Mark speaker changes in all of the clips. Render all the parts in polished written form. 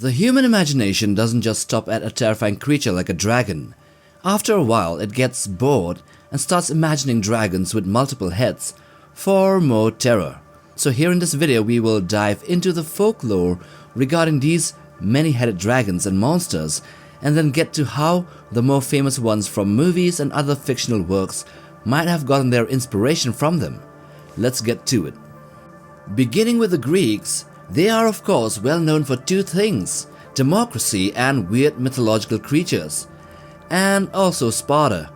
Speaker 1: The human imagination doesn't just stop at a terrifying creature like a dragon. After a while, it gets bored and starts imagining dragons with multiple heads for more terror. So here in this video, we will dive into the folklore regarding these many-headed dragons and monsters, and then get to how the more famous ones from movies and other fictional works might have gotten their inspiration from them. Let's get to it. Beginning with the Greeks, they are of course well known for two things: democracy and weird mythological creatures, and also Sparta.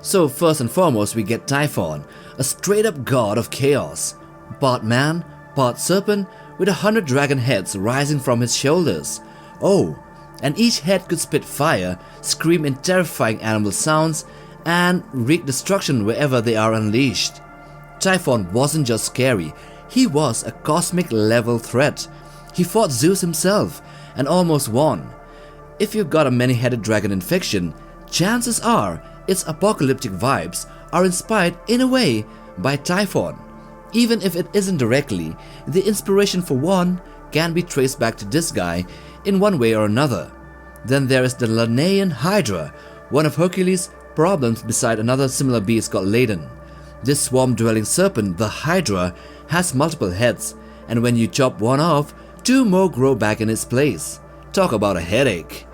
Speaker 1: So first and foremost we get Typhon, a straight up god of chaos, part man, part serpent, with 100 dragon heads rising from his shoulders. Oh, and each head could spit fire, scream in terrifying animal sounds, and wreak destruction wherever they are unleashed. Typhon wasn't just scary, he was a cosmic level threat. He fought Zeus himself and almost won. If you've got a many-headed dragon in fiction, chances are its apocalyptic vibes are inspired in a way by Typhon. Even if it isn't directly, the inspiration for one can be traced back to this guy in one way or another. Then there is the Lernaean Hydra, one of Hercules' problems beside another similar beast called Ladon. This swarm-dwelling serpent, the Hydra, has multiple heads, and when you chop one off, two more grow back in its place. Talk about a headache.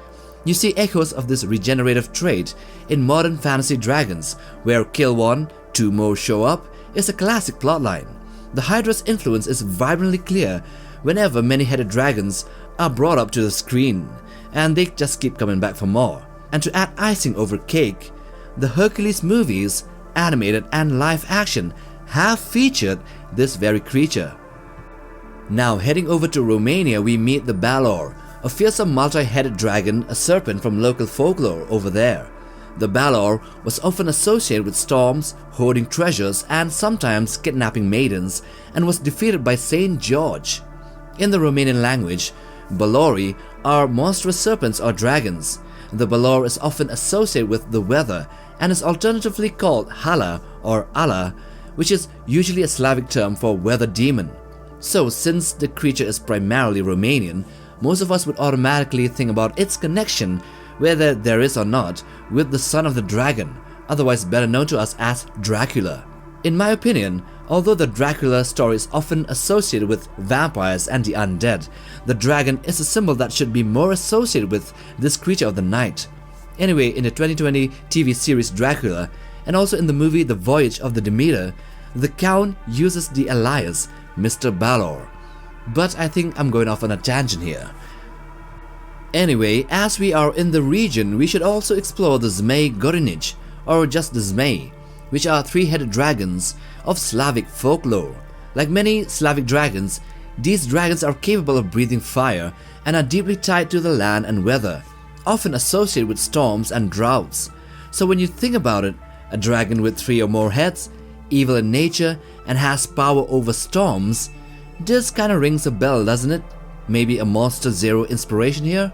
Speaker 1: You see echoes of this regenerative trait in modern fantasy dragons, where kill one, two more show up, is a classic plotline. The Hydra's influence is vibrantly clear whenever many-headed dragons are brought up to the screen, and they just keep coming back for more. And to add icing over cake, the Hercules movies, animated and live action, have featured this very creature. Now heading over to Romania, we meet the Balor, a fearsome multi-headed dragon, a serpent from local folklore over there. The Balor was often associated with storms, hoarding treasures, and sometimes kidnapping maidens, and was defeated by Saint George. In the Romanian language, Balori are monstrous serpents or dragons. The Balor is often associated with the weather and is alternatively called Hala or Allah, which is usually a Slavic term for weather demon. So since the creature is primarily Romanian, most of us would automatically think about its connection, whether there is or not, with the son of the dragon, otherwise better known to us as Dracula. In my opinion, although the Dracula story is often associated with vampires and the undead, the dragon is a symbol that should be more associated with this creature of the night. Anyway, in the 2020 TV series Dracula, and also in the movie The Voyage of the Demeter, the Count uses the alias Mr. Balor. But I think I'm going off on a tangent here. Anyway, as we are in the region, we should also explore the Zmei Gorinic, or just the Zmei, which are three-headed dragons of Slavic folklore. Like many Slavic dragons, these dragons are capable of breathing fire and are deeply tied to the land and weather, often associated with storms and droughts. So when you think about it, a dragon with three or more heads, evil in nature, and has power over storms, this kinda rings a bell, doesn't it? Maybe a Monster Zero inspiration here?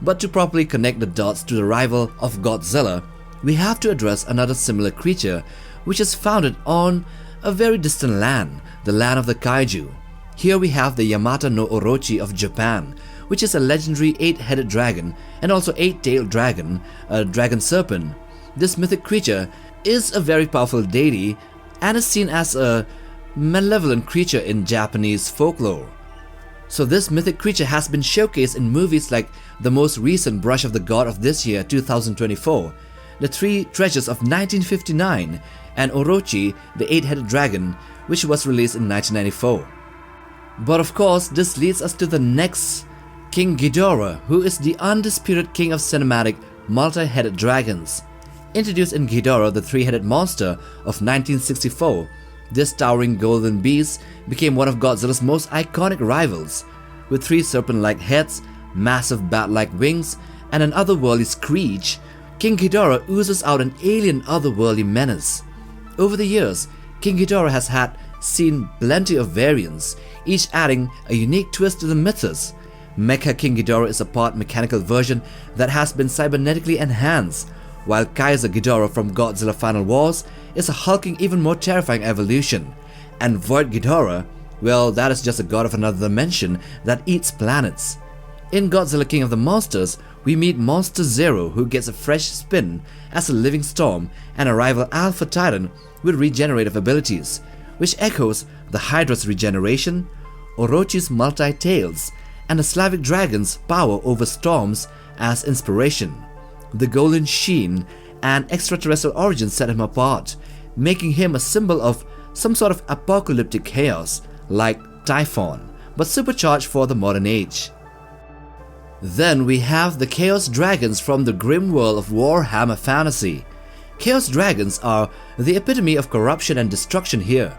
Speaker 1: But to properly connect the dots to the rival of Godzilla, we have to address another similar creature which is founded on a very distant land, the land of the kaiju. Here we have the Yamata no Orochi of Japan, which is a legendary 8-headed dragon and also 8-tailed dragon, a dragon serpent. This mythic creature is a very powerful deity and is seen as a malevolent creature in Japanese folklore. So this mythic creature has been showcased in movies like the most recent Brush of the God of this year, 2024, The Three Treasures of 1959, and Orochi, the 8-headed dragon, which was released in 1994. But of course, this leads us to the next King Ghidorah, who is the undisputed king of cinematic multi-headed dragons. Introduced in Ghidorah, the Three-Headed Monster of 1964, this towering golden beast became one of Godzilla's most iconic rivals. With three serpent-like heads, massive bat-like wings, and an otherworldly screech, King Ghidorah oozes out an alien otherworldly menace. Over the years, King Ghidorah has seen plenty of variants, each adding a unique twist to the mythos. Mecha King Ghidorah is a part mechanical version that has been cybernetically enhanced, while Kaiser Ghidorah from Godzilla Final Wars is a hulking, even more terrifying evolution. And Void Ghidorah, well, that is just a god of another dimension that eats planets. In Godzilla King of the Monsters, we meet Monster Zero, who gets a fresh spin as a living storm, and a rival Alpha Titan with regenerative abilities, which echoes the Hydra's regeneration, Orochi's multi-tails, and the Slavic dragon's power over storms as inspiration. The golden sheen and extraterrestrial origins set him apart, making him a symbol of some sort of apocalyptic chaos, like Typhon, but supercharged for the modern age. Then we have the Chaos Dragons from the grim world of Warhammer fantasy. Chaos Dragons are the epitome of corruption and destruction here.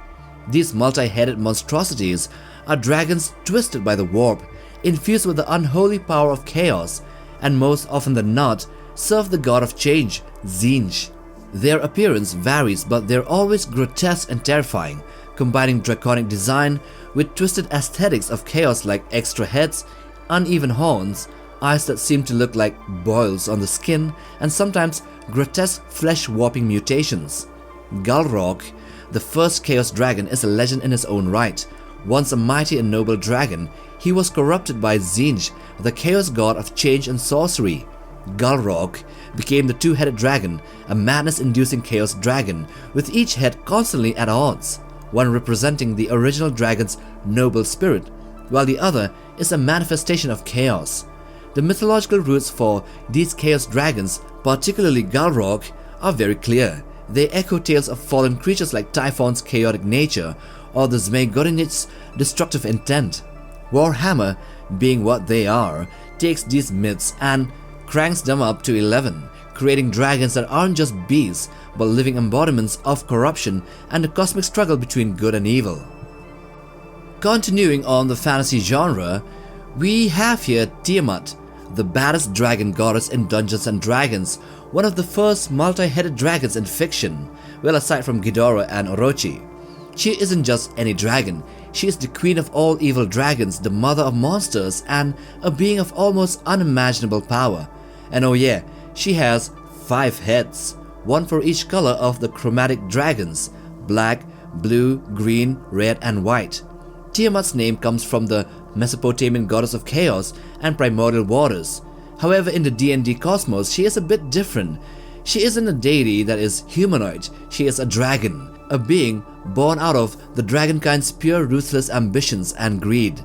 Speaker 1: These multi-headed monstrosities are dragons twisted by the warp, infused with the unholy power of chaos, and most often than not, serve the god of change, Tzeentch. Their appearance varies, but they're always grotesque and terrifying, combining draconic design with twisted aesthetics of chaos like extra heads, uneven horns, eyes that seem to look like boils on the skin, and sometimes grotesque flesh-warping mutations. Galrock, the first Chaos Dragon, is a legend in his own right. Once a mighty and noble dragon, he was corrupted by Tzeentch, the chaos god of change and sorcery. Galrock became the two-headed dragon, a madness-inducing chaos dragon, with each head constantly at odds, one representing the original dragon's noble spirit, while the other is a manifestation of chaos. The mythological roots for these chaos dragons, particularly Galrock, are very clear. They echo tales of fallen creatures like Typhon's chaotic nature or the Zmei-Gorynych's destructive intent. Warhammer, being what they are, takes these myths and cranks them up to 11, creating dragons that aren't just beasts but living embodiments of corruption and the cosmic struggle between good and evil. Continuing on the fantasy genre, we have here Tiamat, the baddest dragon goddess in Dungeons & Dragons, one of the first multi-headed dragons in fiction, well aside from Ghidorah and Orochi. She isn't just any dragon, she is the queen of all evil dragons, the mother of monsters, and a being of almost unimaginable power. And oh yeah, she has 5 heads, one for each color of the chromatic dragons: black, blue, green, red, and white. Tiamat's name comes from the Mesopotamian goddess of chaos and primordial waters. However, in the D&D cosmos, she is a bit different. She isn't a deity that is humanoid, she is a dragon, a being born out of the dragonkind's pure ruthless ambitions and greed.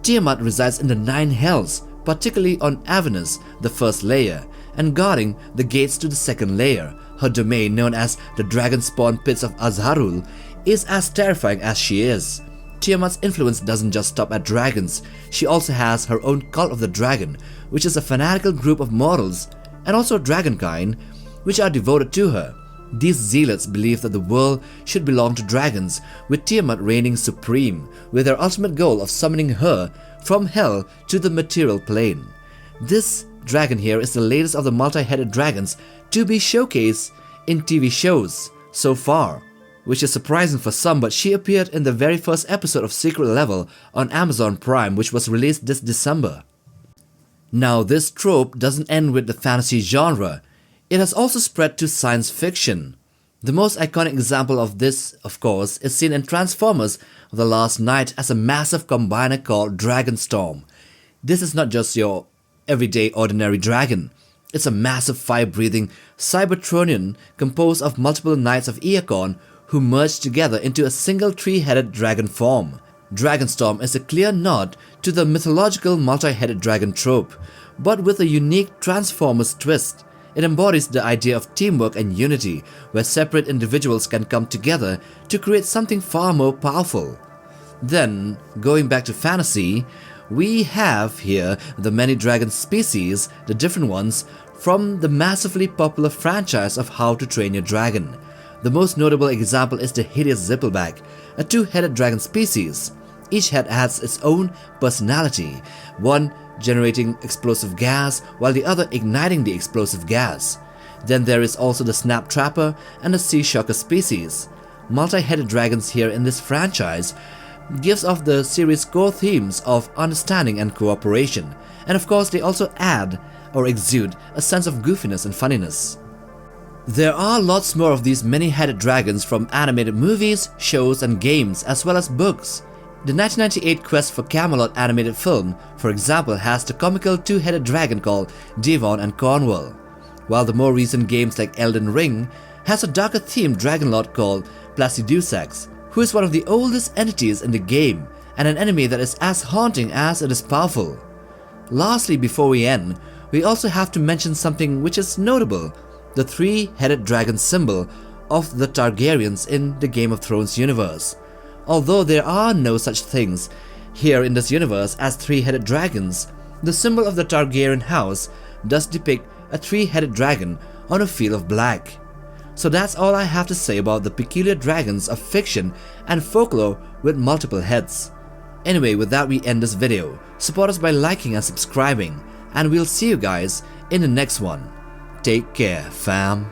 Speaker 1: Tiamat resides in the 9 hells, particularly on Avernus, the first layer, and guarding the gates to the second layer. Her domain, known as the dragon spawn pits of Azharul, is as terrifying as she is. Tiamat's influence doesn't just stop at dragons, she also has her own cult of the dragon, which is a fanatical group of mortals, and also dragonkind, which are devoted to her. These zealots believe that the world should belong to dragons, with Tiamat reigning supreme, with their ultimate goal of summoning her from hell to the material plane. This dragon here is the latest of the multi-headed dragons to be showcased in TV shows so far, which is surprising for some, but she appeared in the very first episode of Secret Level on Amazon Prime, which was released this December. Now, this trope doesn't end with the fantasy genre. It has also spread to science fiction. The most iconic example of this, of course, is seen in Transformers: The Last Knight as a massive combiner called Dragonstorm. This is not just your everyday ordinary dragon. It's a massive fire-breathing Cybertronian composed of multiple Knights of Earcon who merge together into a single 3-headed dragon form. Dragonstorm is a clear nod to the mythological multi-headed dragon trope, but with a unique Transformers twist. It embodies the idea of teamwork and unity, where separate individuals can come together to create something far more powerful. Then, going back to fantasy, we have here the many dragon species, the different ones, from the massively popular franchise of How to Train Your Dragon. The most notable example is the hideous Zippleback, a 2-headed dragon species. Each head has its own personality, one generating explosive gas while the other igniting the explosive gas. Then there is also the Snap Trapper and the Sea Shocker species. Multi-headed dragons here in this franchise gives off the series' core themes of understanding and cooperation, and of course they also add or exude a sense of goofiness and funniness. There are lots more of these many-headed dragons from animated movies, shows, and games, as well as books. The 1998 Quest for Camelot animated film, for example, has the comical two-headed dragon called Devon and Cornwall, while the more recent games like Elden Ring has a darker themed dragon lord called Placidusax, who is one of the oldest entities in the game and an enemy that is as haunting as it is powerful. Lastly, before we end, we also have to mention something which is notable: the three-headed dragon symbol of the Targaryens in the Game of Thrones universe. Although there are no such things here in this universe as three-headed dragons, the symbol of the Targaryen house does depict a three-headed dragon on a field of black. So that's all I have to say about the peculiar dragons of fiction and folklore with multiple heads. Anyway, with that we end this video. Support us by liking and subscribing, and we'll see you guys in the next one. Take care, fam.